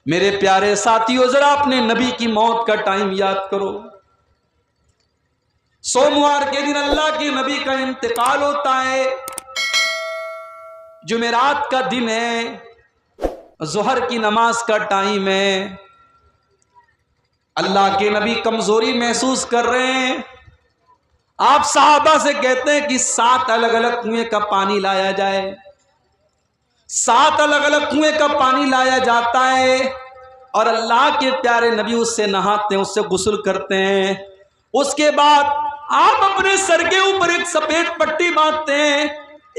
मेरे प्यारे साथियों, जरा अपने नबी की मौत का टाइम याद करो। सोमवार के दिन अल्लाह के नबी का इंतकाल होता है। जुमेरात का दिन है, जोहर की नमाज का टाइम है। अल्लाह के नबी कमजोरी महसूस कर रहे हैं। आप साहबा से कहते हैं कि 7 अलग अलग कुएं का पानी लाया जाए। 7 अलग अलग कुएं का पानी लाया जाता है और अल्लाह के प्यारे नबी उससे नहाते हैं, उससे गुस्ल करते हैं। उसके बाद आप अपने सर के ऊपर एक सफेद पट्टी बांधते हैं,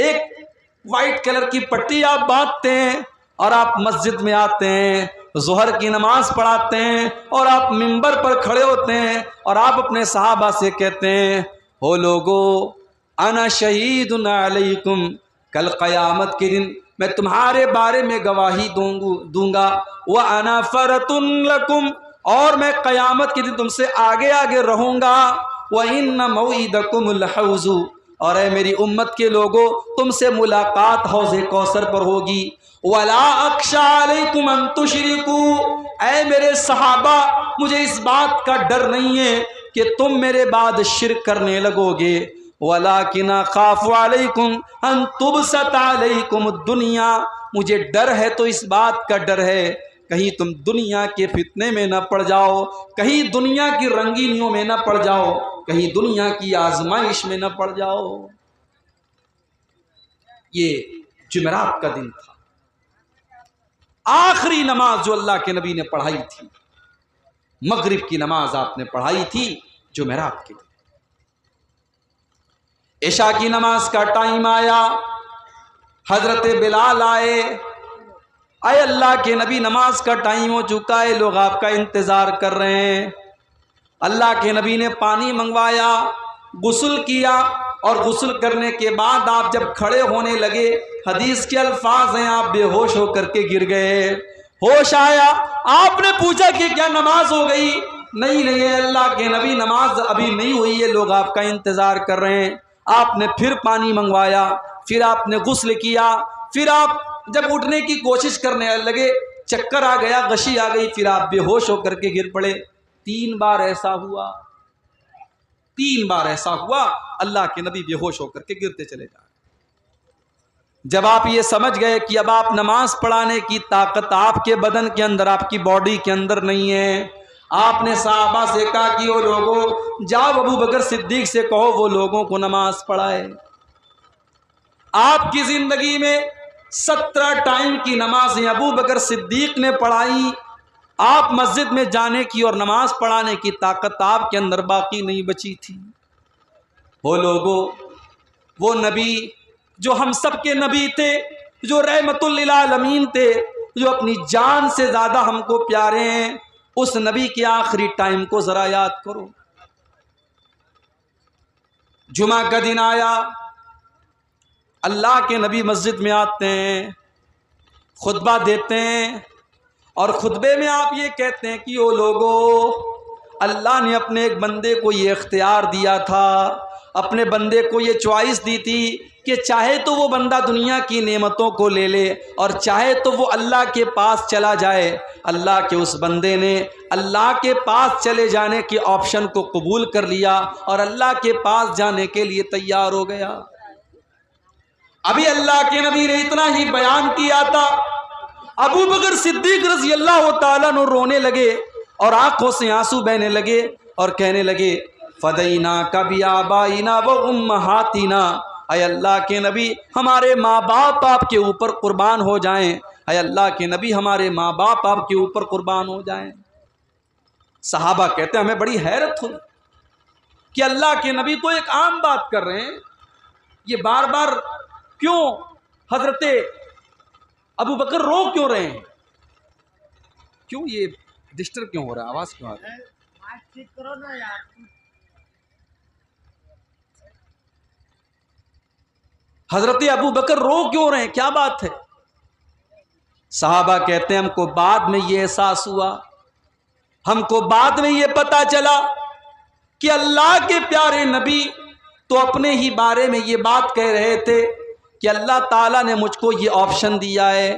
एक व्हाइट कलर की पट्टी आप बांधते हैं और आप मस्जिद में आते हैं, जोहर की नमाज पढ़ाते हैं और आप मिंबर पर खड़े होते हैं और आप अपने सहाबा से कहते हैं, हो लोगो अना शहीदुन अलैकुम, कल क़यामत के दिन मैं तुम्हारे बारे में गवाही दूंगा। व अना फरतुन लकुम, और मैं क़यामत के दिन तुमसे आगे आगे रहूंगा। व इन्ना मौइदकुमुल हौज़ु, और है मेरी उम्मत के लोगों, तुमसे मुलाकात हौज़े कौसर पर होगी। वला अख्शा अलैकुम अन तुशरिकू, ऐ मेरे सहाबा, मुझे इस बात का डर नहीं है कि तुम मेरे बाद शिर्क करने लगोगे। वलाकिन खाफु अलैकुम अन तुबसत अलैकुम दुनिया, मुझे डर है तो इस बात का डर है कहीं तुम दुनिया के फितने में न पड़ जाओ, कहीं दुनिया की रंगीनियों में न पड़ जाओ, कहीं दुनिया की आजमाइश में न पड़ जाओ। ये जुमेरात का दिन था, आखिरी नमाज जो अल्लाह के नबी ने पढ़ाई थी, मगरिब की नमाज आपने पढ़ाई थी जुमेरात के दिन। इशा की नमाज का टाइम आया, हजरत बिलाल आए, आए अल्लाह के नबी नमाज का टाइम हो चुका है, लोग आपका इंतजार कर रहे हैं। अल्लाह के नबी ने पानी मंगवाया, गुस्ल किया और गुस्ल करने के बाद आप जब खड़े होने लगे, हदीस के अल्फाज हैं, आप बेहोश होकर के गिर गए। होश आया, आपने पूछा कि क्या नमाज हो गई? नहीं नहीं अल्लाह के नबी, नमाज अभी नहीं हुई है, लोग आपका इंतजार कर रहे हैं। आपने फिर पानी मंगवाया, फिर आपने गुस्ल किया, फिर आप जब उठने की कोशिश करने लगे, चक्कर आ गया, गशी आ गई, फिर आप बेहोश होकर के गिर पड़े। 3 बार ऐसा हुआ, 3 बार ऐसा हुआ, अल्लाह के नबी बेहोश होकर के गिरते चले जा रहे। जब आप ये समझ गए कि अब आप नमाज पढ़ाने की ताकत आपके बदन के अंदर, आपकी बॉडी के अंदर नहीं है, आपने साहबा से कहा कि वो लोगों, जाओ अबू बकर सिद्दीक से कहो वो लोगों को नमाज पढ़ाए। आपकी जिंदगी में 17 टाइम की नमाजें अबू बकर सिद्दीक ने पढ़ाई। आप मस्जिद में जाने की और नमाज पढ़ाने की ताकत आपके अंदर बाकी नहीं बची थी। वो लोगों, वो नबी जो हम सब के नबी थे, जो रहमतुल लिल आलमीन थे, जो अपनी जान से ज़्यादा हमको प्यारे हैं, उस नबी के आखिरी टाइम को ज़रा याद करो। जुमा का दिन आया, अल्लाह के नबी मस्जिद में आते हैं, खुतबा देते हैं और खुतबे में आप ये कहते हैं कि ओ लोगों, अल्लाह ने अपने एक बंदे को ये इख्तियार दिया था, अपने बंदे को ये चॉइस दी थी कि चाहे तो वो बंदा दुनिया की नेमतों को ले ले और चाहे तो वो अल्लाह के पास चला जाए। अल्लाह के उस बंदे ने अल्लाह के पास चले जाने के ऑप्शन को कबूल कर लिया और अल्लाह के पास जाने के लिए तैयार हो गया। अभी अल्लाह के नबी ने इतना ही बयान किया था, अबू बकर सिद्दीक रज़ी अल्लाह तआला अन्हु रोने लगे और आंखों से आंसू बहने लगे और कहने लगे, फदैना कभी आबाइना व उम्महातिना, अय अल्लाह के नबी हमारे माँ बाप आपके ऊपर कुर्बान हो जाएं, अय अल्लाह के नबी हमारे माँ बाप आपके ऊपर कुर्बान हो जाएं। सहाबा कहते हैं हमें बड़ी हैरत हुई कि अल्लाह के नबी तो एक आम बात कर रहे हैं, ये बार बार क्यों हजरते अबू बकर रो क्यों रहे हैं? क्यों ये डिस्टर्ब क्यों हो रहा है? आवाज क्यों आ रही है? हजरत अबू बकर रो क्यों रहे हैं, क्या बात है? साहबा कहते हैं हमको बाद में ये एहसास हुआ, हमको बाद में ये पता चला कि अल्लाह के प्यारे नबी तो अपने ही बारे में ये बात कह रहे थे कि अल्लाह ताला ने मुझको ये ऑप्शन दिया है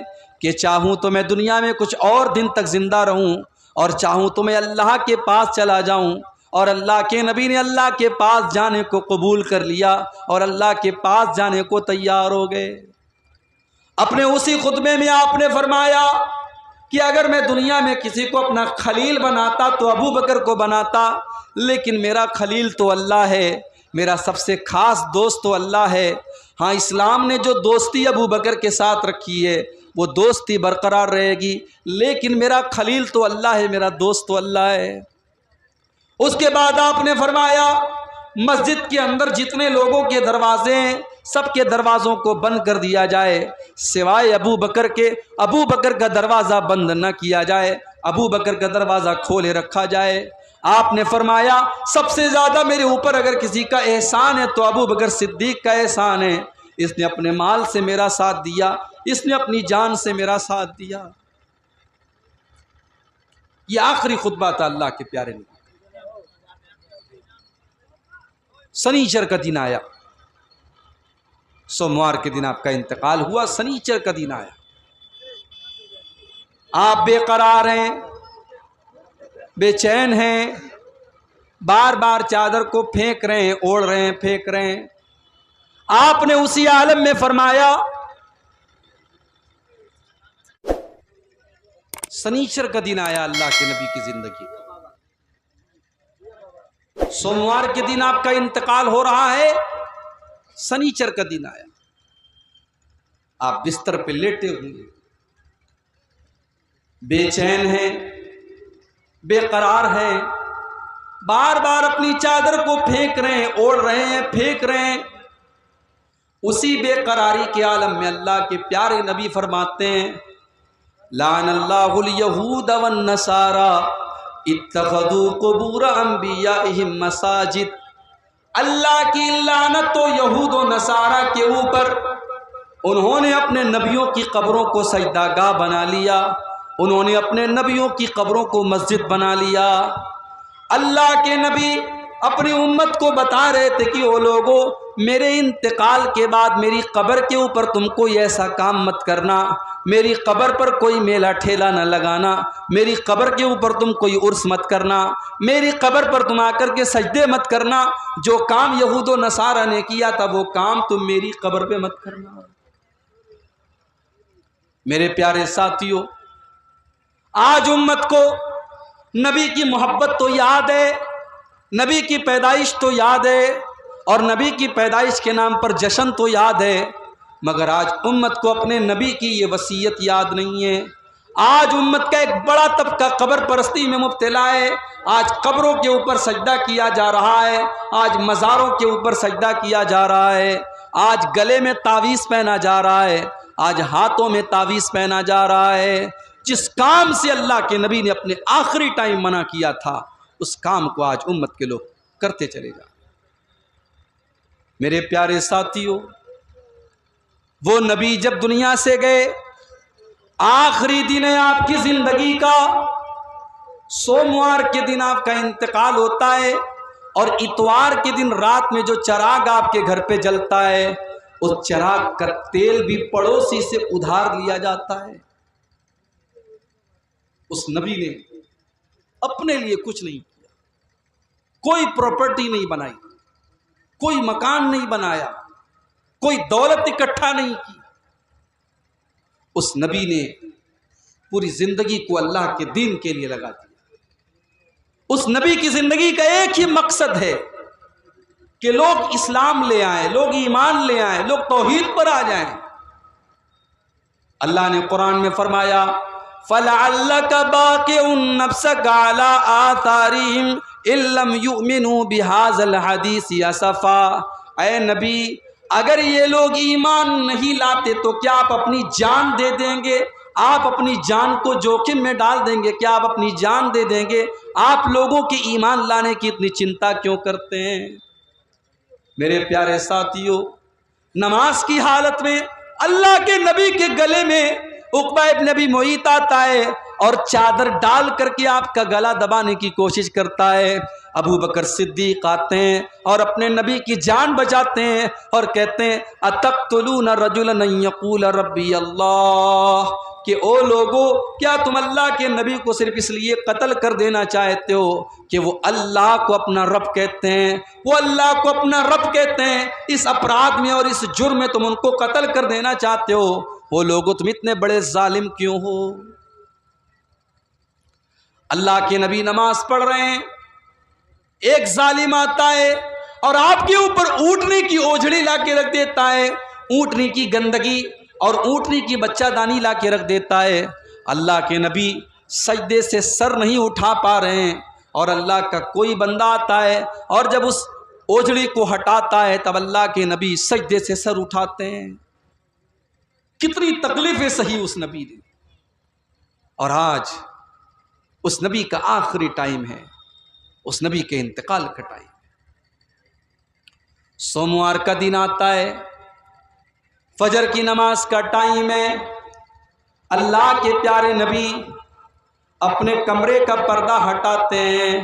कि चाहूँ तो मैं दुनिया में कुछ और दिन तक ज़िंदा रहूँ और चाहूँ तो मैं अल्लाह के पास चला जाऊँ। और अल्लाह के नबी ने अल्लाह के पास जाने को कबूल कर लिया और अल्लाह के पास जाने को तैयार हो गए। अपने उसी खुतबे में आपने फरमाया कि अगर मैं दुनिया में किसी को अपना खलील बनाता तो अबू बकर को बनाता, लेकिन मेरा खलील तो अल्लाह है, मेरा सबसे ख़ास दोस्त तो अल्लाह है। हाँ, इस्लाम ने जो दोस्ती अबू बकर के साथ रखी है वो दोस्ती बरकरार रहेगी, लेकिन मेरा खलील तो अल्लाह है, मेरा दोस्त तो अल्लाह है। उसके बाद आपने फरमाया मस्जिद के अंदर जितने लोगों के दरवाजे हैं सबके दरवाज़ों को बंद कर दिया जाए, सिवाय अबू बकर के। अबू बकर का दरवाज़ा बंद न किया जाए, अबू बकर का दरवाज़ा खोले रखा जाए। आपने फरमाया सबसे ज़्यादा मेरे ऊपर अगर किसी का एहसान है तो अबू बकर सिद्दीक का एहसान है। इसने अपने माल से मेरा साथ दिया, इसने अपनी जान से मेरा साथ दिया। ये आखिरी खुतबा था अल्लाह के प्यारे ने। शनीचर का दिन आया, सोमवार के दिन आपका इंतकाल हुआ, शनीचर का दिन आया। आप बेकरार हैं, बेचैन हैं, बार बार चादर को फेंक रहे हैं, ओढ़ रहे हैं, फेंक रहे हैं। आपने उसी आलम में फरमाया शनीचर का दिन आया अल्लाह के नबी की जिंदगी। सोमवार के दिन आपका इंतकाल हो रहा है, शनीचर का दिन आया। आप बिस्तर पे लेटे हुए, बेचैन हैं, बेकरार हैं, बार बार अपनी चादर को फेंक रहे हैं, ओढ़ रहे हैं, फेंक रहे हैं। उसी बेकरारी के आलम में अल्लाह के प्यारे नबी फरमाते हैं लानल्लाहुल यहूद वन नसारा इत्तखदू कुबूर अंबियाइहिम मसाजिद। अल्लाह की लानत तो यहूद व नसारा के ऊपर, उन्होंने अपने नबियों की कब्रों को सजदागाह बना लिया, उन्होंने अपने नबियों की कब्रों को मस्जिद बना लिया। अल्लाह के नबी अपनी उम्मत को बता रहे थे कि वो लोगों, मेरे इंतकाल के बाद मेरी कब्र के ऊपर तुम कोई ऐसा काम मत करना, मेरी कब्र पर कोई मेला ठेला न लगाना, मेरी कब्र के ऊपर तुम कोई उर्स मत करना, मेरी कब्र पर तुम आकर के सजदे मत करना। जो काम यहूद व नसारा ने किया था वो काम तुम मेरी कब्र पे मत करना। मेरे प्यारे साथियों, आज उम्मत को नबी की मोहब्बत तो याद है, नबी की पैदाइश तो याद है और नबी की पैदाइश के नाम पर जश्न तो याद है, मगर आज उम्मत को अपने नबी की ये वसीयत याद नहीं है। आज उम्मत का एक बड़ा तबका कब्र परस्ती में मुब्तला है। आज कब्रों के ऊपर सजदा किया जा रहा है, आज मज़ारों के ऊपर सजदा किया जा रहा है, आज गले में तावीज़ पहना जा रहा है, आज हाथों में तावीज़ पहना जा रहा है। जिस काम से अल्लाह के नबी ने अपने आखिरी टाइम मना किया था उस काम को आज उम्मत के लोग करते चले जा। मेरे प्यारे साथियों, वो नबी जब दुनिया से गए, आखिरी दिन है आपकी जिंदगी का, सोमवार के दिन आपका इंतकाल होता है और इतवार के दिन रात में जो चिराग आपके घर पे जलता है उस चिराग का तेल भी पड़ोसी से उधार लिया जाता है। उस नबी ने अपने लिए कुछ नहीं किया, कोई प्रॉपर्टी नहीं बनाई, कोई मकान नहीं बनाया, कोई दौलत इकट्ठा नहीं की। उस नबी ने पूरी जिंदगी को अल्लाह के दीन के लिए लगा दिया। उस नबी की जिंदगी का एक ही मकसद है कि लोग इस्लाम ले आए, लोग ईमान ले आए, लोग तौहीद पर आ जाएं। अल्लाह ने कुरान में फरमाया फलअल्लका बाक़िउन नफ्सका अला आतारिहिम इल्लम युमिनू बिहाज़ल हदीस असफा। ऐ नबी, अगर ये लोग ईमान नहीं लाते तो क्या आप अपनी जान दे देंगे? आप अपनी जान को जोखिम में डाल देंगे? क्या आप अपनी जान दे देंगे? आप लोगों के ईमान लाने की इतनी चिंता क्यों करते हैं? मेरे प्यारे साथियों, नमाज की हालत में अल्लाह के नबी के गले में उक़बा इब्न अबी मुईत आता है और चादर डाल करके आपका गला दबाने की कोशिश करता है। अबू बकर सिद्दीक आते हैं और अपने नबी की जान बचाते हैं और कहते हैं अतक़्तुलून रजुलन अन यक़ूल रब्बी अल्लाह। कि ओ लोगों, क्या तुम अल्लाह के नबी को सिर्फ इसलिए कत्ल कर देना चाहते हो कि वो अल्लाह को अपना रब कहते हैं, वो अल्लाह को अपना रब कहते हैं, इस अपराध में और इस जुर्म में तुम उनको कत्ल कर देना चाहते हो? वो लोगों, तुम इतने बड़े जालिम क्यों हो? अल्लाह के नबी नमाज पढ़ रहे हैं, एक जालिम आता है और आपके ऊपर ऊँटनी की ओझड़ी ला के रख देता है, ऊँटनी की गंदगी और ऊँटनी की बच्चादानी ला के रख देता है। अल्लाह के नबी सजदे से सर नहीं उठा पा रहे हैं और अल्लाह का कोई बंदा आता है और जब उस ओझड़ी को हटाता है तब अल्लाह के नबी सजदे से सर उठाते हैं। कितनी तकलीफें सही उस नबी ने। और आज उस नबी का आखिरी टाइम है, उस नबी के इंतकाल का टाइम। सोमवार का दिन आता है, फजर की नमाज का टाइम है। अल्लाह के प्यारे नबी अपने कमरे का पर्दा हटाते हैं,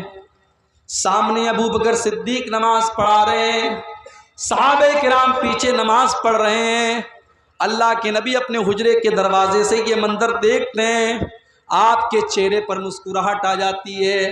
सामने अबू बकर सिद्दीक नमाज पढ़ा रहे हैं, सहाबे किराम पीछे नमाज पढ़ रहे हैं। अल्लाह के नबी अपने हुजरे के दरवाजे से ये मंजर देखते हैं, आपके चेहरे पर मुस्कुराहट आ जाती है,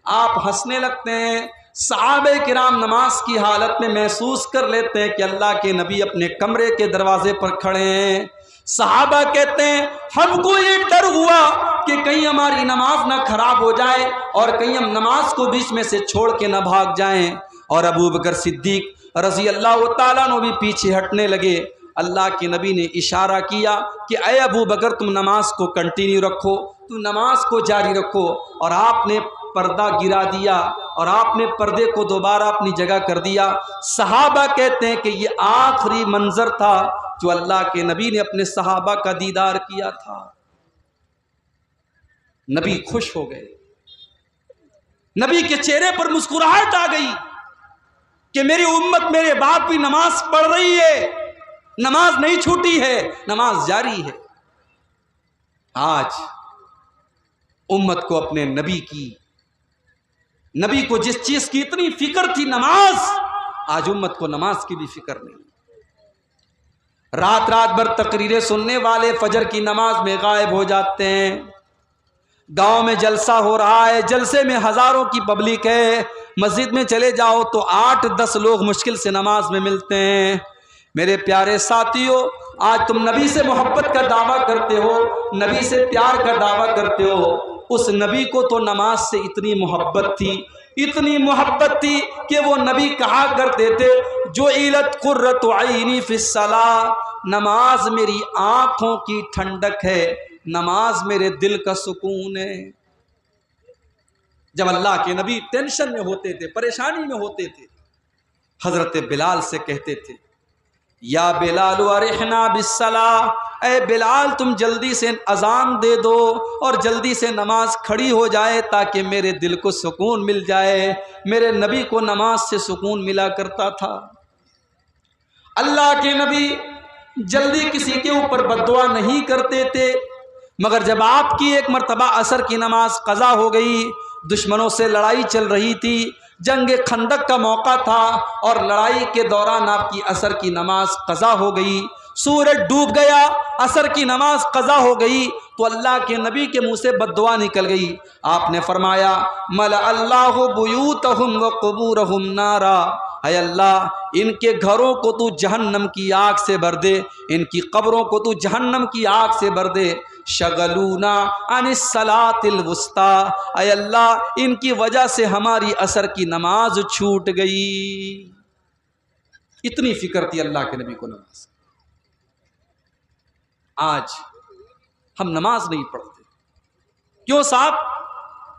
आप हंसने लगते हैं। सहाबे किराम नमाज की हालत में महसूस कर लेते हैं कि अल्लाह के नबी अपने कमरे के दरवाजे पर खड़े हैं। सहाबा कहते हैं, हमको ये डर हुआ कि कहीं हमारी नमाज ना खराब हो जाए और कहीं हम नमाज को बीच में से छोड़ के ना भाग जाएं। और अबू बकर सिद्दीक रज़ी अल्लाह तआला अन्हु भी पीछे हटने लगे। अल्लाह के नबी ने इशारा किया कि अय अबू बकर, तुम नमाज को कंटिन्यू रखो, तुम नमाज को जारी रखो। और आपने पर्दा गिरा दिया और आपने पर्दे को दोबारा अपनी जगह कर दिया। सहाबा कहते हैं कि ये आखिरी मंजर था जो अल्लाह के नबी ने अपने सहाबा का दीदार किया था। नबी खुश हो गए, नबी के चेहरे पर मुस्कुराहट आ गई कि मेरी उम्मत, मेरे बाप भी नमाज पढ़ रही है, नमाज नहीं छूटी है, नमाज जारी है। आज उम्मत को अपने नबी की, नबी को जिस चीज की इतनी फिक्र थी, नमाज, आज उम्मत को नमाज की भी फिक्र नहीं। रात रात भर तकरीरें सुनने वाले फजर की नमाज में गायब हो जाते हैं। गांव में जलसा हो रहा है, जलसे में हजारों की पब्लिक है, मस्जिद में चले जाओ तो 8-10 लोग मुश्किल से नमाज में मिलते हैं। मेरे प्यारे साथियों, आज तुम नबी से मोहब्बत का दावा करते हो, नबी से प्यार का दावा करते हो। उस नबी को तो नमाज से इतनी मोहब्बत थी, इतनी मोहब्बत थी कि वो नबी कहा करते थे, जो इलत कुर्रतु ऐनी फिस्सला, नमाज मेरी आंखों की ठंडक है, नमाज मेरे दिल का सुकून है। जब अल्लाह के नबी टेंशन में होते थे, परेशानी में होते थे, हजरत बिलाल से कहते थे, या बिलाल अरिहना बिस्सला, ए बिलाल तुम जल्दी से अजान दे दो और जल्दी से नमाज खड़ी हो जाए ताकि मेरे दिल को सुकून मिल जाए। मेरे नबी को नमाज से सुकून मिला करता था। अल्लाह के नबी जल्दी किसी के ऊपर बद्दुआ नहीं करते थे, मगर जब आपकी एक मर्तबा असर की नमाज कज़ा हो गई, दुश्मनों से लड़ाई चल रही थी, जंग खंदक का मौका था और लड़ाई के दौरान आपकी असर की नमाज कज़ा हो गई, सूरज डूब गया, असर की नमाज कज़ा हो गई, तो अल्लाह के नबी के मुंह से बद्दुआ निकल गई। आपने फरमाया, मला अल्लाहु बुयूतहुम व कुबूरहुम नारा, है अल्लाह इनके घरों को तू जहन्नम की आग से भर दे, इनकी कब्रों को तू जहन्नम की आग से भर दे। शगलूना अनिस सलातिल वुस्ता, ऐ अल्लाह इनकी वजह से हमारी असर की नमाज छूट गई। इतनी फिक्र थी अल्लाह के नबी को नमाज। आज हम नमाज नहीं पढ़ते, क्यों साहब?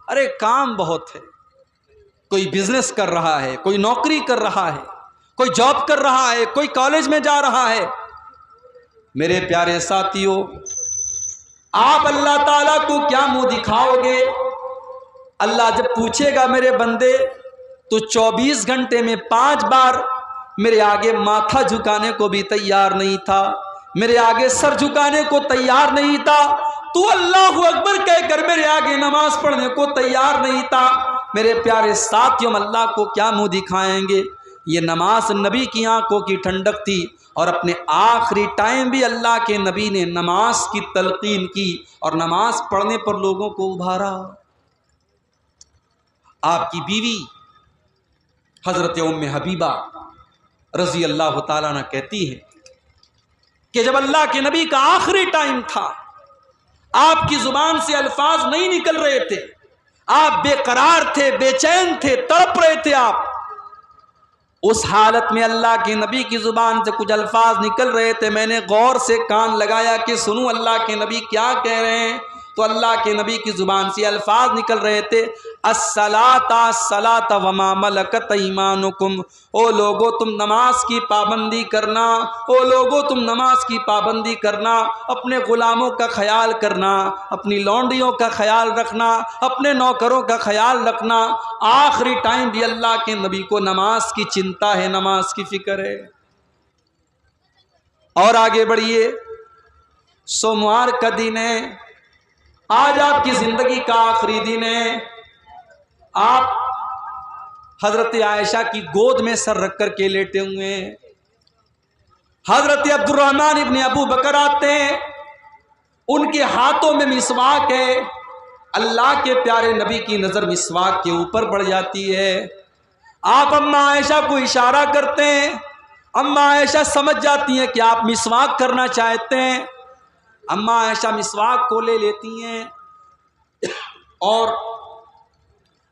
अरे काम बहुत है, कोई बिजनेस कर रहा है, कोई नौकरी कर रहा है, कोई जॉब कर रहा है, कोई कॉलेज में जा रहा है। मेरे प्यारे साथियों, आप अल्लाह ताला को क्या मुंह दिखाओगे? अल्लाह जब पूछेगा, मेरे बंदे तो 24 घंटे में 5 बार मेरे आगे माथा झुकाने को भी तैयार नहीं था, मेरे आगे सर झुकाने को तैयार नहीं था, तू अल्लाहु अकबर कहकर मेरे आगे नमाज पढ़ने को तैयार नहीं था। मेरे प्यारे साथियों, अल्लाह को क्या मुंह दिखाएंगे? ये नमाज नबी की आंखों की ठंडक थी और अपने आखिरी टाइम भी अल्लाह के नबी ने नमाज की तलकीन की और नमाज पढ़ने पर लोगों को उभारा। आपकी बीवी हजरत उम्मे हबीबा रजी अल्लाह ताला अन्हा कहती है कि जब अल्लाह के नबी का आखिरी टाइम था, आपकी जुबान से अल्फाज नहीं निकल रहे थे, आप बेकरार थे, बेचैन थे, तड़प रहे थे आप। उस हालत में अल्लाह के नबी की जुबान से कुछ अल्फाज निकल रहे थे। मैंने गौर से कान लगाया कि सुनूं अल्लाह के नबी क्या कह रहे हैं। तो अल्लाह के नबी की जुबान से अल्फाज निकल रहे थे, अस्सलाता सलाता वमा मलकत ईमानुकुम। ओ लोगो तुम नमाज की पाबंदी करना, ओ लोगो तुम नमाज की पाबंदी करना, अपने गुलामों का ख्याल करना, अपनी लौंडियों का ख्याल रखना, अपने नौकरों का ख्याल रखना। आखिरी टाइम भी अल्लाह के नबी को नमाज की चिंता है, नमाज की फिक्र है। और आगे बढ़िए, सोमवार का दिन है, आज आपकी जिंदगी का आखिरी दिन है। आप हजरत आयशा की गोद में सर रख कर के लेटे हुए हैं। हजरत अब्दुर्रहमान इब्ने अबू बकर आते हैं, उनके हाथों में मिसवाक है। अल्लाह के प्यारे नबी की नजर मिसवाक के ऊपर पड़ जाती है। आप अम्मा आयशा को इशारा करते हैं, अम्मा आयशा समझ जाती हैं कि आप मिसवाक करना चाहते हैं। अम्मा आयशा मिसवाक को ले लेती हैं और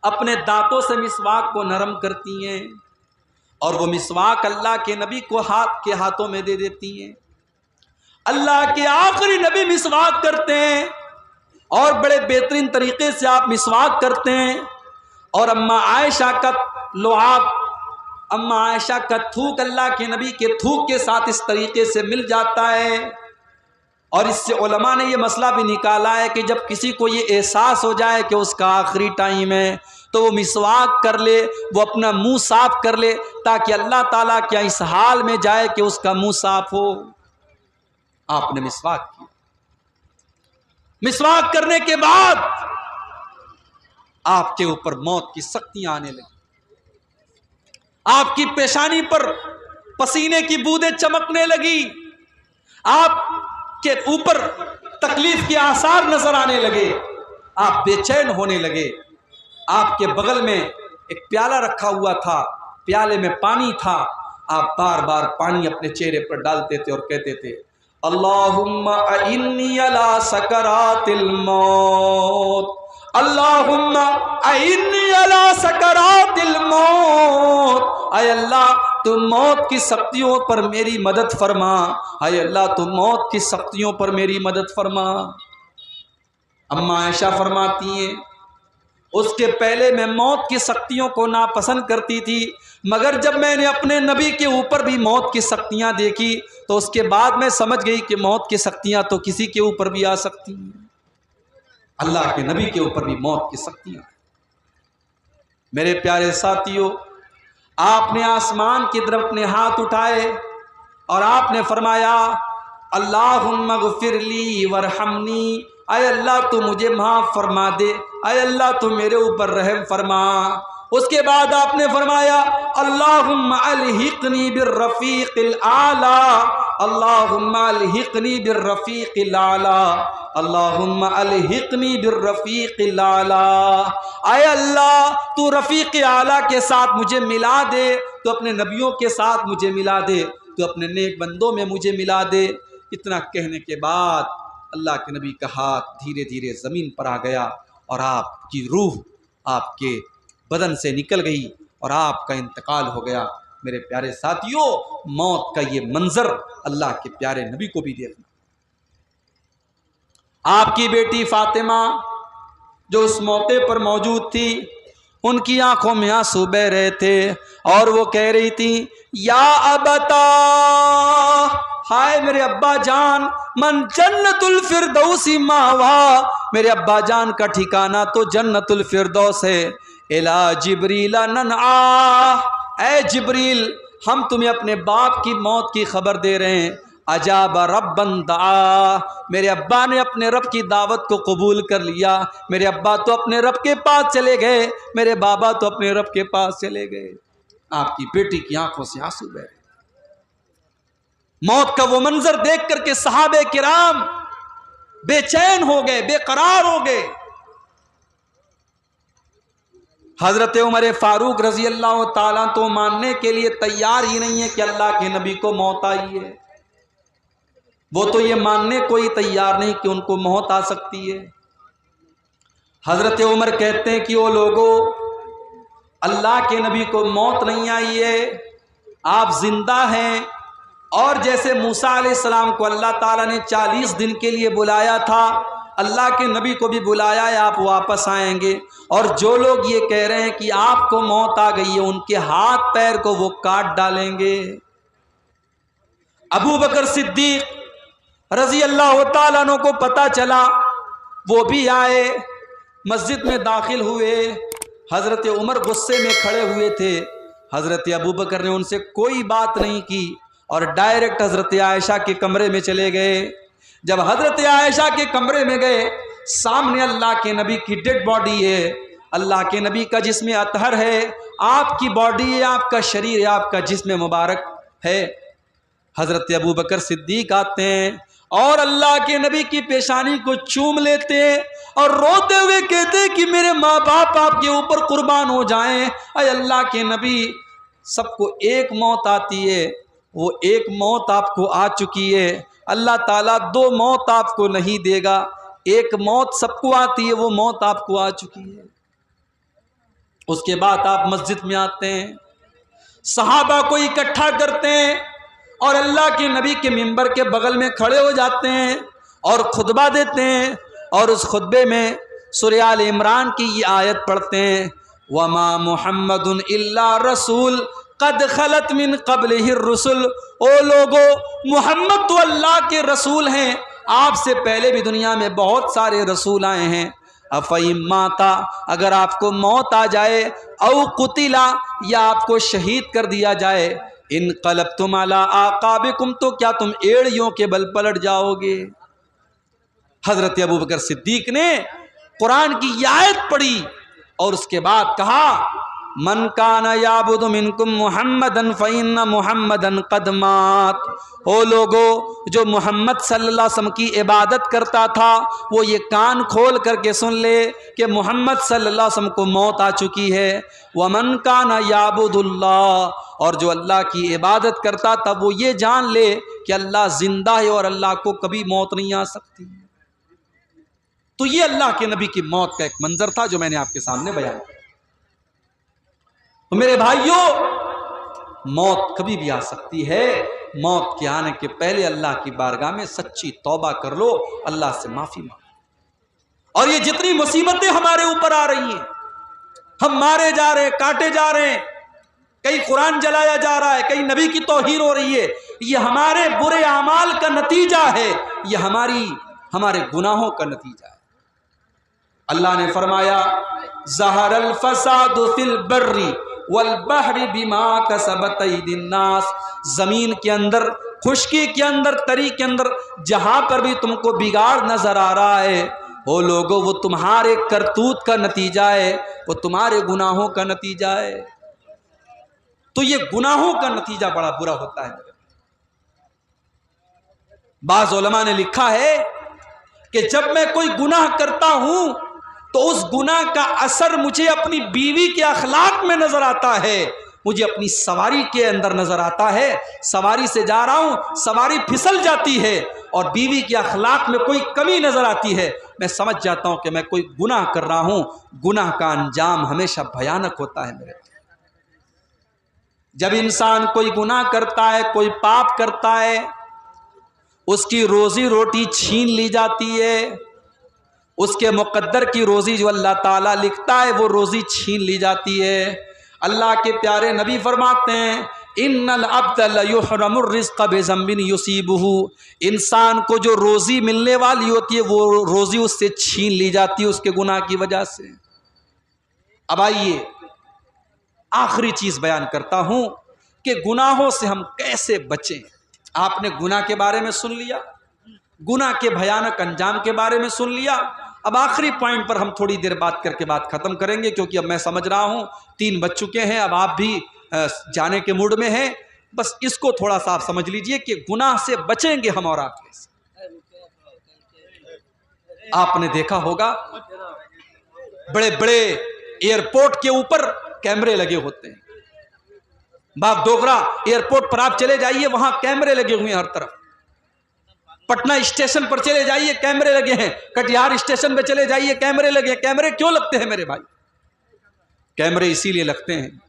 अपने दांतों से मिसवाक को नरम करती हैं और वो मिसवाक अल्लाह के नबी को हाथों में दे देती हैं। अल्लाह के आखिरी नबी मिसवाक करते हैं और बड़े बेहतरीन तरीके से आप मिसवाक करते हैं। और अम्मा आयशा का लुआब, अम्मा आयशा का थूक अल्लाह के नबी के थूक के साथ इस तरीके से मिल जाता है। और इससे उलमा ने यह मसला भी निकाला है कि जब किसी को ये एहसास हो जाए कि उसका आखिरी टाइम है तो वो मिसवाक कर ले, वो अपना मुंह साफ कर ले, ताकि अल्लाह ताला क्या इस हाल में जाए कि उसका मुंह साफ हो। आपने मिसवाक किया, मिसवाक करने के बाद आपके ऊपर मौत की शक्तियां आने लगी, आपकी पेशानी पर पसीने की बूंदें चमकने लगी, आप के ऊपर तकलीफ के आसार नजर आने लगे, आप बेचैन होने लगे। आपके बगल में एक प्याला रखा हुआ था, प्याले में पानी था, आप बार बार पानी अपने चेहरे पर डालते थे और कहते थे, अल्लाहुम्मा अइन्नी अला सकरातिल मौत, अल्लाहुम्मा अइन्नी अला सकरातिल मौत। आय अल्लाह तू मौत की शक्तियों पर मेरी मदद फरमा, आय अल्लाह तू मौत की शक्तियों पर मेरी मदद फरमा। अम्मा आयशा फरमाती हैं, उसके पहले मैं मौत की शक्तियों को नापसंद करती थी, मगर जब मैंने अपने नबी के ऊपर भी मौत की शक्तियां देखी तो उसके बाद मैं समझ गई कि मौत की शक्तियां तो किसी के ऊपर भी आ सकती हैं, अल्लाह के नबी के ऊपर भी मौत की शक्तियां। मेरे प्यारे साथियों, आपने आसमान की तरफ अपने हाथ उठाए और आपने फरमाया, अल्लाहुम्मा ग़फ़िरली वरहमनी, आय अल्लाह तू मुझे माफ़ फरमा दे, आय अल्लाह तू मेरे ऊपर रहम फरमा। उसके बाद आपने फरमाया, अल्लाहुम्मा अलहिक़नी बिर्रफ़ीक़िल आला, अल्लाहुम्मा अलहिक़नी बिर्रफ़ीक़िल आला, अल्लाहुम्मा अलहिक़नी बिर्रफ़ीक़िल आला। आय अल्लाह तू रफ़ीक़ आला के साथ मुझे मिला दे, तो अपने नबियों के साथ मुझे मिला दे, तो अपने नेक बंदों में मुझे मिला दे। इतना कहने के बाद अल्लाह के नबी का हाथ धीरे धीरे ज़मीन पर आ गया और आपकी रूह आपके बदन से निकल गई और आपका इंतकाल हो गया। मेरे प्यारे साथियों, मौत का ये मंजर अल्लाह के प्यारे नबी को भी देखना। आपकी बेटी फातिमा जो उस मौके पर मौजूद थी, उनकी आंखों में आंसू बह रहे थे और वो कह रही थी, या अबता, हाय मेरे अब्बा जान, मन जन्नतुल फिरदौसी मावा, मेरे अब्बा जान का ठिकाना तो जन्नतुल फिरदौस है। इला जिब्रील ननआ, ऐ जिब्रील हम तुम्हें अपने बाप की मौत की खबर दे रहे हैं। अजाब रब्बन दा, मेरे अब्बा ने अपने रब की दावत को कबूल कर लिया। मेरे अब्बा तो अपने रब के पास चले गए, मेरे बाबा तो अपने रब के पास चले गए। आपकी बेटी की आंखों से आंसू बह रहे। मौत का वो मंजर देख करके सहाबे किराम बेचैन हो गए, बेकरार हो गए। हजरत उमर फारूक रजी अल्लाह ताला तो मानने के लिए तैयार ही नहीं है कि अल्लाह के नबी को मौत आई है। वो तो ये मानने को ही तैयार नहीं कि उनको मौत आ सकती है। हजरत उमर कहते हैं कि वो लोगों, अल्लाह के नबी को मौत नहीं आई है, आप जिंदा हैं। और जैसे मूसा अलैहिस्सलाम को अल्लाह ताला ने 40 दिन के लिए बुलाया था, अल्लाह के नबी को भी बुलाया है, आप वापस आएंगे। और जो लोग ये कह रहे हैं कि आपको मौत आ गई है, उनके हाथ पैर को वो काट डालेंगे। अबू बकर सिद्दीक रजी अल्लाह ताला अन्हु को पता चला, वो भी आए, मस्जिद में दाखिल हुए। हजरत उमर गुस्से में खड़े हुए थे। हजरत अबू बकर ने उनसे कोई बात नहीं की और डायरेक्ट हजरत आयशा के कमरे में चले गए। जब हजरत आयशा के कमरे में गए, सामने अल्लाह के नबी की डेड बॉडी है, अल्लाह के नबी का जिस्म अतहर है, आपकी बॉडी है, आपका शरीर है, आपका जिस्म मुबारक है। हजरत अबू बकर सिद्दीक आते हैं और अल्लाह के नबी की पेशानी को चूम लेते हैं और रोते हुए कहते हैं कि मेरे माँ बाप आपके ऊपर कुर्बान हो जाएं। अय अल्लाह के नबी, सबको एक मौत आती है, वो एक मौत आपको आ चुकी है। अल्लाह ताला 2 मौत आपको नहीं देगा, एक मौत सबको आती है, वो मौत आपको आ चुकी है। उसके बाद आप मस्जिद में आते हैं, सहाबा को इकट्ठा करते हैं और अल्लाह के नबी के मिंबर के बगल में खड़े हो जाते हैं और खुतबा देते हैं। और उस खुतबे में सूरह आल इमरान की ये आयत पढ़ते हैं, वमा मुहम्मदुन इल्ला रसूल कद खलत मिन क़ब्लिहि रुसुल। ओ लोगो, मुहम्मद तो अल्लाह के रसूल हैं, आपसे पहले भी दुनिया में बहुत सारे रसूल आए हैं। अफ़इम माता, अगर आपको मौत आ जाए, औ कुतिला, या आपको शहीद कर दिया जाए, इन क़लबतुम अला आक़ाबिकुम, तो क्या तुम एड़ियों के बल पलट जाओगे। हजरत अबू बकर सिद्दीक ने कुरान की ये आयत पढ़ी और उसके बाद कहा, मन काना याबुदु मिनकुम मुहम्मदन फ़इन्ना मुहम्मदन क़द मात। ओ लोगो, जो मोहम्मद सल्लल्लाहु अलैहि वसल्लम की इबादत करता था, वो ये कान खोल करके सुन ले कि मोहम्मद सल्लल्लाहु अलैहि वसल्लम को मौत आ चुकी है। वमन काना याबुदुल्लाह, और जो अल्लाह की इबादत करता था, वो ये जान ले कि अल्लाह जिंदा है और अल्लाह को कभी मौत नहीं आ सकती। तो ये अल्लाह के नबी की मौत का एक मंजर था जो मैंने आपके सामने बयान किया। तो मेरे भाइयों, मौत कभी भी आ सकती है। मौत के आने के पहले अल्लाह की बारगाह में सच्ची तौबा कर लो, अल्लाह से माफी मांगो। और ये जितनी मुसीबतें हमारे ऊपर आ रही हैं, हम मारे जा रहे हैं, काटे जा रहे हैं, कहीं कुरान जलाया जा रहा है, कहीं नबी की तौहीन हो रही है, ये हमारे बुरे अमाल का नतीजा है, ये हमारे गुनाहों का नतीजा है। अल्लाह ने फरमाया, ज़हरल फसादु फिल बर्री वल बहरी बिमा कसबत अयदीन नास। ज़मीन के अंदर, खुश्की के अंदर, तरी के अंदर, जहाँ पर भी तुमको बिगाड़ नज़र आ रहा है, वो लोगों, वो तुम्हारे करतूत का नतीजा है, वो तुम्हारे गुनाहों का नतीजा है। तो ये गुनाहों का नतीजा बड़ा बुरा होता है। बाज़ उलमा ने लिखा है कि जब मैं कोई गुनाह करता हूं तो उस गुनाह का असर मुझे अपनी बीवी के अखलाक में नजर आता है, मुझे अपनी सवारी के अंदर नजर आता है। सवारी से जा रहा हूं, सवारी फिसल जाती है और बीवी के अखलाक में कोई कमी नजर आती है, मैं समझ जाता हूं कि मैं कोई गुनाह कर रहा हूं। गुनाह का अंजाम हमेशा भयानक होता है मेरे। जब इंसान कोई गुनाह करता है, कोई पाप करता है, उसकी रोजी रोटी छीन ली जाती है, उसके मुक़द्दर की रोज़ी जो अल्लाह ताला लिखता है वो रोज़ी छीन ली जाती है। अल्लाह के प्यारे नबी फरमाते हैं, इन्नल अब्द लयुहरमुर रिज़्क़ बिज़म्बिन युसीबुहु। इंसान को जो रोज़ी मिलने वाली होती है वो रोज़ी उससे छीन ली जाती है उसके गुनाह की वजह से। अब आइए आखिरी चीज़ बयान करता हूँ कि गुनाहों से हम कैसे बचें। आपने गुनाह के बारे में सुन लिया, गुनाह के भयानक अंजाम के बारे में सुन लिया। अब आखिरी पॉइंट पर हम थोड़ी देर बात करके बात ख़त्म करेंगे, क्योंकि अब मैं समझ रहा हूँ 3 बज चुके हैं, अब आप भी जाने के मूड में हैं। बस इसको थोड़ा सा आप समझ लीजिए कि गुनाह से बचेंगे हम और आप कैसे। आपने देखा होगा बड़े बड़े एयरपोर्ट के ऊपर कैमरे लगे होते हैं। बाप डोगरा एयरपोर्ट पर आप चले जाइए, वहां कैमरे लगे हुए हैं हर तरफ। पटना स्टेशन पर चले जाइए, कैमरे लगे हैं। कटिहार स्टेशन पर चले जाइए, कैमरे लगे हैं। कैमरे क्यों लगते हैं मेरे भाई? कैमरे इसीलिए लगते हैं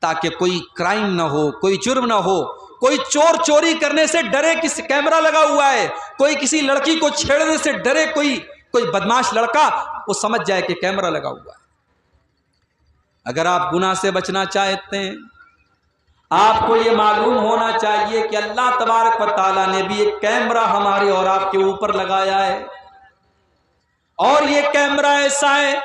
ताकि कोई क्राइम ना हो, कोई जुर्म ना हो, कोई चोर चोरी करने से डरे कि कैमरा लगा हुआ है, कोई किसी लड़की को छेड़ने से डरे, कोई बदमाश लड़का वो समझ जाए कि कैमरा लगा हुआ है। अगर आप गुनाह से बचना चाहते हैं, आपको ये मालूम होना चाहिए कि अल्लाह तबारक व तआला ने भी एक कैमरा हमारे और आपके ऊपर लगाया है, और ये कैमरा ऐसा है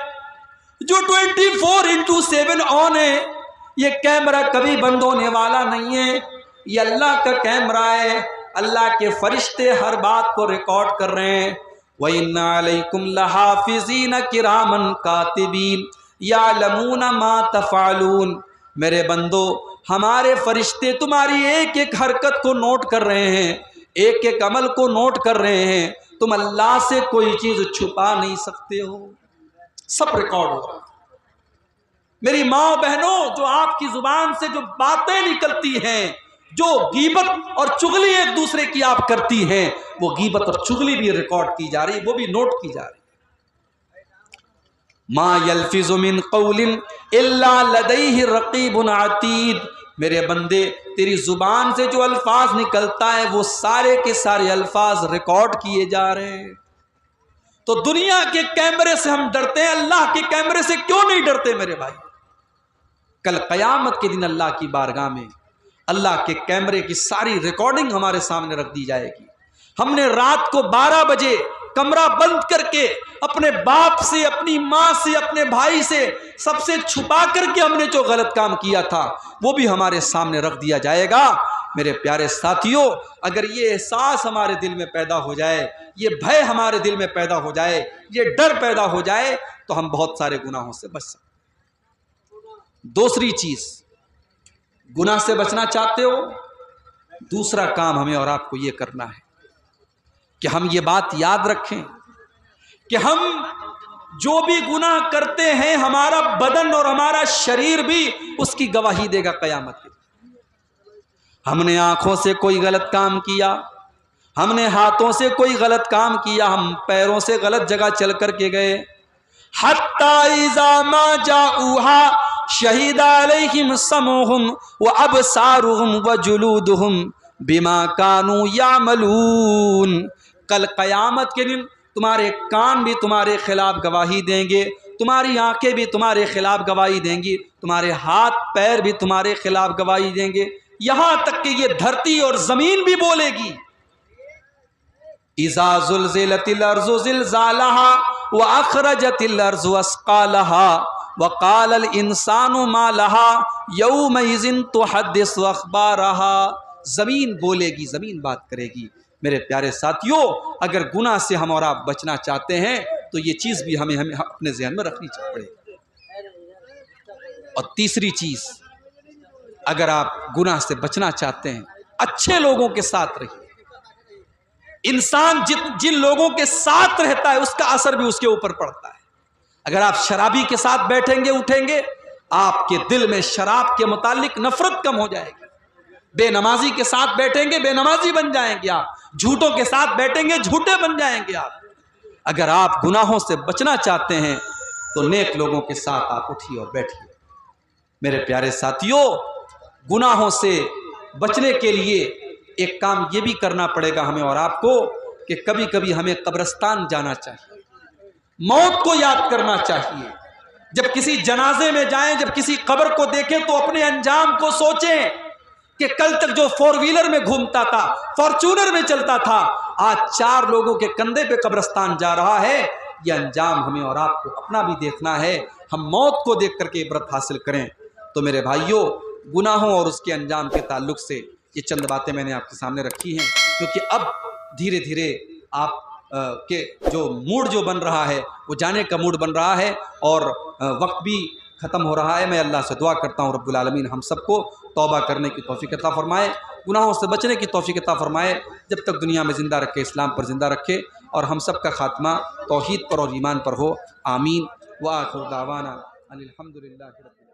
जो 24/7 ऑन है। ये कैमरा कभी बंद होने वाला नहीं है। ये अल्लाह का कैमरा है। अल्लाह के फरिश्ते हर बात को रिकॉर्ड कर रहे हैं। व इन्ना अलैकुम लहाफिज़ीन किरामन कातिबीन यालमून मा तफ़अलून। मेरे बंदो, हमारे फरिश्ते तुम्हारी एक एक हरकत को नोट कर रहे हैं, एक एक अमल को नोट कर रहे हैं। तुम अल्लाह से कोई चीज छुपा नहीं सकते हो, सब रिकॉर्ड हो रहा है। मेरी माँ बहनों, जो आपकी जुबान से जो बातें निकलती हैं, जो गीबत और चुगली एक दूसरे की आप करती हैं, वो गीबत और चुगली भी रिकॉर्ड की जा रही है, वो भी नोट की जा रही है। मा यल्फिज़ु मिन क़ौलिन इल्ला लदैहि रक़ीबुन अतीद। मेरे बंदे, तेरी जुबान से जो अल्फाज निकलता है वो सारे के सारे अल्फाज रिकॉर्ड किए जा रहे हैं। तो दुनिया के कैमरे से हम डरते हैं, अल्लाह के कैमरे से क्यों नहीं डरते मेरे भाई? कल क़यामत के दिन अल्लाह की बारगाह में अल्लाह के कैमरे की सारी रिकॉर्डिंग हमारे सामने रख दी जाएगी। हमने रात को 12 बजे कमरा बंद करके अपने बाप से, अपनी माँ से, अपने भाई से, सबसे छुपा करके हमने जो गलत काम किया था वो भी हमारे सामने रख दिया जाएगा। मेरे प्यारे साथियों, अगर ये एहसास हमारे दिल में पैदा हो जाए, ये भय हमारे दिल में पैदा हो जाए, ये डर पैदा हो जाए, तो हम बहुत सारे गुनाहों से बच सकते। दूसरी चीज, गुनाह से बचना चाहते हो, दूसरा काम हमें और आपको ये करना है कि हम ये बात याद रखें कि हम जो भी गुनाह करते हैं, हमारा बदन और हमारा शरीर भी उसकी गवाही देगा क़यामत के। हमने आंखों से कोई गलत काम किया, हमने हाथों से कोई गलत काम किया, हम पैरों से गलत जगह चल करके गए, हत्ता इज़ा मा जाऊहा शहीदा अलैहिम समूहुम व अबसारुहुम व जुलूदुहुम बिमा कानू यामलून। कल क़यामत के दिन तुम्हारे कान भी तुम्हारे खिलाफ गवाही देंगे, तुम्हारी आंखें भी तुम्हारे खिलाफ गवाही देंगी, तुम्हारे हाथ पैर भी तुम्हारे खिलाफ गवाही देंगे, यहां तक कि ये धरती और जमीन भी बोलेगी। इज़ा ज़ुल्ज़िलतिल अर्ज़ु ज़िल्ज़ालहा व अख़रजतिल अर्ज़ु अस्क़ालहा व क़ालल इंसानु मा लहा यौमइज़िन तुहद्दिसु अख़बारहा। ज़मीन बोलेगी, ज़मीन बात करेगी। मेरे प्यारे साथियों, अगर गुनाह से हम और आप बचना चाहते हैं तो ये चीज़ भी हमें अपने ज़हन में रखनी पड़ेगी। और तीसरी चीज़, अगर आप गुनाह से बचना चाहते हैं, अच्छे लोगों के साथ रहिए। इंसान जिन लोगों के साथ रहता है उसका असर भी उसके ऊपर पड़ता है। अगर आप शराबी के साथ बैठेंगे उठेंगे, आपके दिल में शराब के मुतालिक नफरत कम हो जाएगी। बेनमाजी के साथ बैठेंगे, बेनमाजी बन जाएंगे आप। झूठों के साथ बैठेंगे, झूठे बन जाएंगे आप। अगर आप गुनाहों से बचना चाहते हैं तो नेक लोगों के साथ आप उठिए और बैठिए। मेरे प्यारे साथियों, गुनाहों से बचने के लिए एक काम ये भी करना पड़ेगा हमें और आपको कि कभी कभी हमें कब्रिस्तान जाना चाहिए, मौत को याद करना चाहिए। जब किसी जनाजे में जाएं, जब किसी कब्र को देखें तो अपने अंजाम को सोचें कि कल तक जो 4 व्हीलर में घूमता था, फॉर्च्यूनर में चलता था, आज 4 लोगों के कंधे पे कब्रिस्तान जा रहा है। यह अंजाम हमें और आपको अपना भी देखना है। हम मौत को देख करके इबरत हासिल करें। तो मेरे भाइयों, गुनाहों और उसके अंजाम के ताल्लुक से ये चंद बातें मैंने आपके सामने रखी हैं, क्योंकि अब धीरे धीरे आप के जो मूड जो बन रहा है वो जाने का मूड बन रहा है और वक्त भी ख़त्म हो रहा है। मैं अल्लाह से दुआ करता हूँ रब्बुल आलमीन हम सबको तौबा करने की तौफीक अता फ़रमाए, गुनाहों से बचने की तौफीक अता फ़रमाए, जब तक दुनिया में ज़िंदा रखे इस्लाम पर ज़िंदा रखे और हम सब का ख़ात्मा तौहीद पर और ईमान पर हो। आमीन। व आखिर दावाना अनिल हम्दुलिल्लाहि रब्बिल आलमीन।